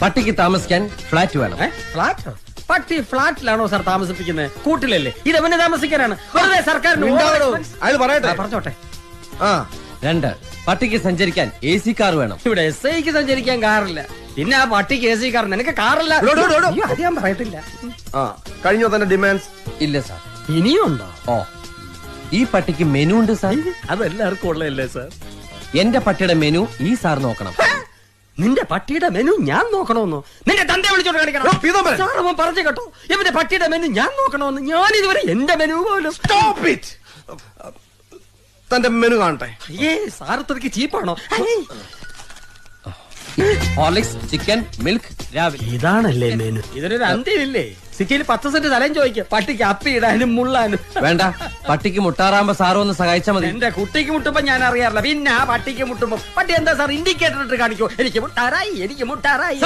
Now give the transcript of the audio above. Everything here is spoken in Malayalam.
പട്ടിക്ക് താമസിക്കാൻ ഫ്ലാറ്റ് വേണം. ഫ്ലാറ്റ്? പട്ടി ഫ്ലാറ്റിലാണോ സാർ താമസിപ്പിക്കുന്നത്? കൂട്ടിലല്ലേ? ഇതെവനെ താമസിക്കാനാണ്. വെറുതെ സർക്കാരിന് അയാൾ പറയട്ടെ. പറഞ്ഞോട്ടെ. 2, പട്ടിക്ക് സഞ്ചരിക്കാൻ AC കാർ വേണം. ഇവിടെ SIക്ക് സഞ്ചരിക്കാൻ കാറില്ല, പിന്നെ ആ പട്ടിക്ക് AC കാർ. നിനക്ക് കാറില്ല? അത് ഞാൻ പറയത്തില്ല. കഴിഞ്ഞോ തന്റെ ഡിമാൻഡ്സ്? ഇല്ല സാർ. ഇനിയുണ്ടോ? ഓ, ഈ പട്ടിക്ക് മെനു ഉണ്ട് സാർ. അതെല്ലാവർക്കും ഉള്ളതല്ലേ സാർ? എന്റെ പട്ടിയുടെ മെനു ഈ സാർ നോക്കണം. നിന്റെ പട്ടിയുടെ മെനു ഞാൻ നോക്കണമെന്നോ? നിന്റെ തന്റെ വിളിച്ചോണ്ട് കാണിക്കണം. സാർ അവൻ പറഞ്ഞു കേട്ടോ, ഇവന്റെ പട്ടിയുടെ മെനു ഞാൻ നോക്കണമെന്ന്. ഞാൻ ഇതുവരെ എന്റെ മെനു പോലും. തന്റെ മെനു കാണട്ടെ. സാർ ഇത്രയ്ക്ക് ചീപ്പാണോ? ഹോർലിക്സ്, ചിക്കൻ, മിൽക്ക് രാവിലെ. ഇതാണല്ലേ മെനു? ഇതിനൊരു അന്ത്യമില്ലേ? സിറ്റിയിൽ 10 സെന്റ് സ്ഥലം ചോദിക്കും പട്ടിക്ക് അപ്പി ഇടാനും മുള്ളാനും. വേണ്ട, പട്ടിക്ക് മുട്ടാറാകുമ്പോ സാറ് ഒന്ന് സഹായിച്ചാൽ മതി. എന്റെ കുട്ടിക്ക് മുട്ടുമ്പോ ഞാൻ അറിയാറില്ല, പിന്നെ ആ പട്ടിക്ക് മുട്ടുമ്പോ പട്ടി എന്താ സാർ ഇൻഡിക്കേറ്റർ ഇട്ട് കാണിക്കോ? എനിക്ക് മുട്ടാറായി, എനിക്ക് മുട്ടാറായി.